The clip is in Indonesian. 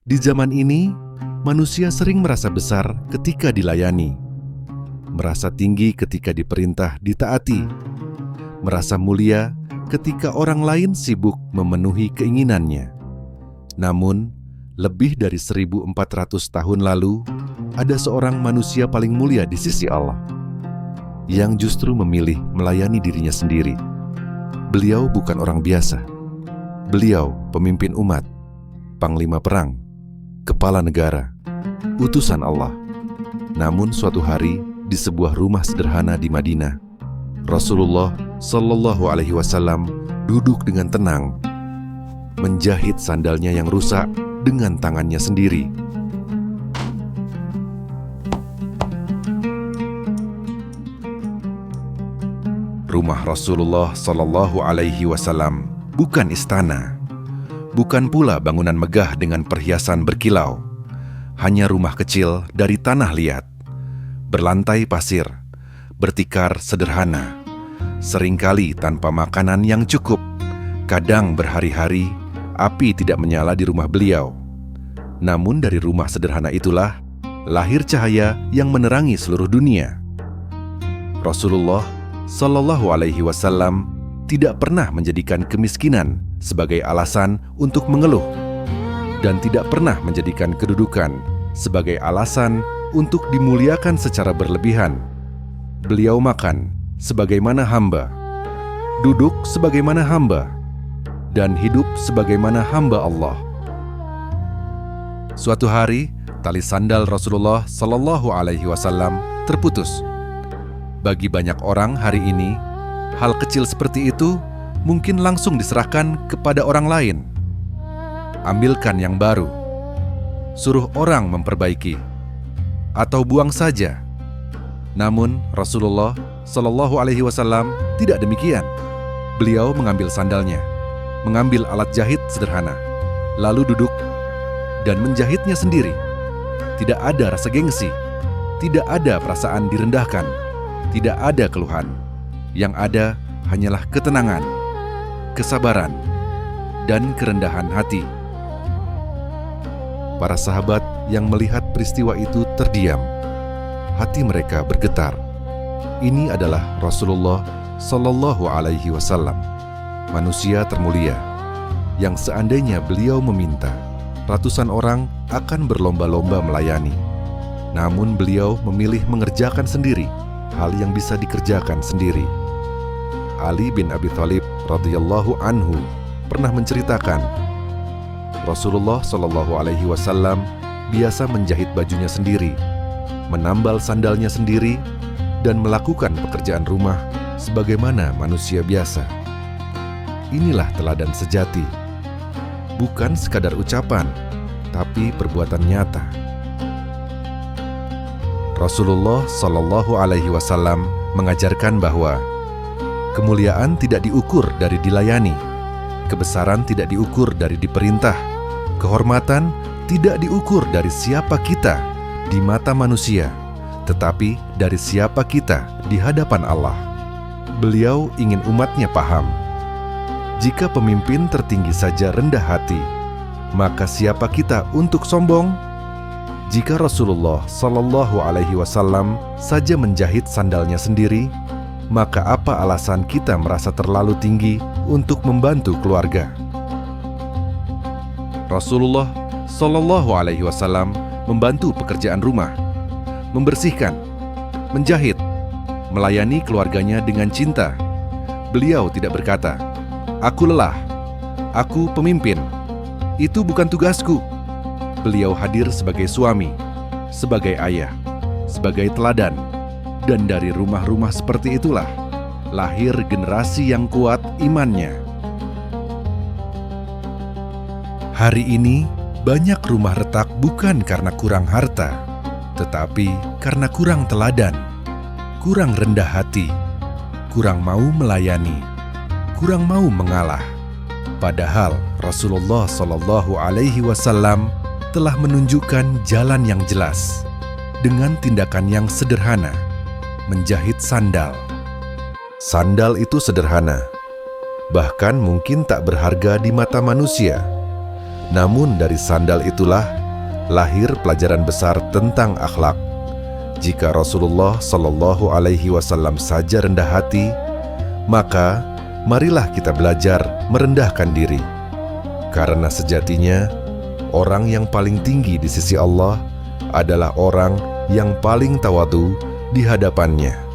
Di zaman ini, manusia sering merasa besar ketika dilayani, merasa tinggi ketika diperintah ditaati, merasa mulia ketika orang lain sibuk memenuhi keinginannya. Namun, lebih dari 1400 tahun lalu, ada seorang manusia paling mulia di sisi Allah, yang justru memilih melayani dirinya sendiri. Beliau bukan orang biasa. Beliau pemimpin umat, panglima perang, kepala negara, utusan Allah. Namun suatu hari di sebuah rumah sederhana di Madinah, Rasulullah Shallallahu Alaihi Wasallam duduk dengan tenang, menjahit sandalnya yang rusak dengan tangannya sendiri. Rumah Rasulullah Shallallahu Alaihi Wasallam bukan istana, bukan pula bangunan megah dengan perhiasan berkilau. Hanya rumah kecil dari tanah liat, berlantai pasir, bertikar sederhana, seringkali tanpa makanan yang cukup. Kadang berhari-hari api tidak menyala di rumah beliau. Namun dari rumah sederhana itulah lahir cahaya yang menerangi seluruh dunia. Rasulullah Shallallahu Alaihi Wasallam tidak pernah menjadikan kemiskinan sebagai alasan untuk mengeluh, dan tidak pernah menjadikan kedudukan sebagai alasan untuk dimuliakan secara berlebihan. Beliau makan sebagaimana hamba, duduk sebagaimana hamba, dan hidup sebagaimana hamba Allah. Suatu hari, tali sandal Rasulullah Shallallahu Alaihi Wasallam terputus. Bagi banyak orang hari ini, hal kecil seperti itu mungkin langsung diserahkan kepada orang lain. Ambilkan yang baru, suruh orang memperbaiki, atau buang saja. Namun Rasulullah Shallallahu Alaihi Wasallam tidak demikian. Beliau mengambil sandalnya, mengambil alat jahit sederhana, lalu duduk dan menjahitnya sendiri. Tidak ada rasa gengsi, tidak ada perasaan direndahkan, tidak ada keluhan. Yang ada hanyalah ketenangan, kesabaran, dan kerendahan hati. Para sahabat yang melihat peristiwa itu terdiam. Hati mereka bergetar. Ini adalah Rasulullah Shallallahu Alaihi Wasallam, manusia termulia, yang seandainya beliau meminta, ratusan orang akan berlomba-lomba melayani. Namun beliau memilih mengerjakan sendiri hal yang bisa dikerjakan sendiri. Ali bin Abi Thalib radhiyallahu anhu pernah menceritakan, Rasulullah Shallallahu Alaihi Wasallam biasa menjahit bajunya sendiri, menambal sandalnya sendiri, dan melakukan pekerjaan rumah sebagaimana manusia biasa. Inilah teladan sejati, bukan sekadar ucapan, tapi perbuatan nyata. Rasulullah Shallallahu Alaihi Wasallam mengajarkan bahwa kemuliaan tidak diukur dari dilayani, kebesaran tidak diukur dari diperintah, kehormatan tidak diukur dari siapa kita di mata manusia, tetapi dari siapa kita di hadapan Allah. Beliau ingin umatnya paham, jika pemimpin tertinggi saja rendah hati, maka siapa kita untuk sombong? Jika Rasulullah Shallallahu Alaihi Wasallam saja menjahit sandalnya sendiri, maka apa alasan kita merasa terlalu tinggi untuk membantu keluarga? Rasulullah Shallallahu Alaihi Wasallam membantu pekerjaan rumah, membersihkan, menjahit, melayani keluarganya dengan cinta. Beliau tidak berkata, "Aku lelah, aku pemimpin, itu bukan tugasku." Beliau hadir sebagai suami, sebagai ayah, sebagai teladan, dan dari rumah-rumah seperti itulah lahir generasi yang kuat imannya. Hari ini banyak rumah retak bukan karena kurang harta, tetapi karena kurang teladan, kurang rendah hati, kurang mau melayani, kurang mau mengalah. Padahal Rasulullah Shallallahu Alaihi Wasallam telah menunjukkan jalan yang jelas dengan tindakan yang sederhana, menjahit sandal. Sandal itu sederhana, bahkan mungkin tak berharga di mata manusia. Namun dari sandal itulah lahir pelajaran besar tentang akhlak. Jika Rasulullah Shallallahu Alaihi Wasallam saja rendah hati, maka marilah kita belajar merendahkan diri. Karena sejatinya, orang yang paling tinggi di sisi Allah adalah orang yang paling tawadu di hadapannya.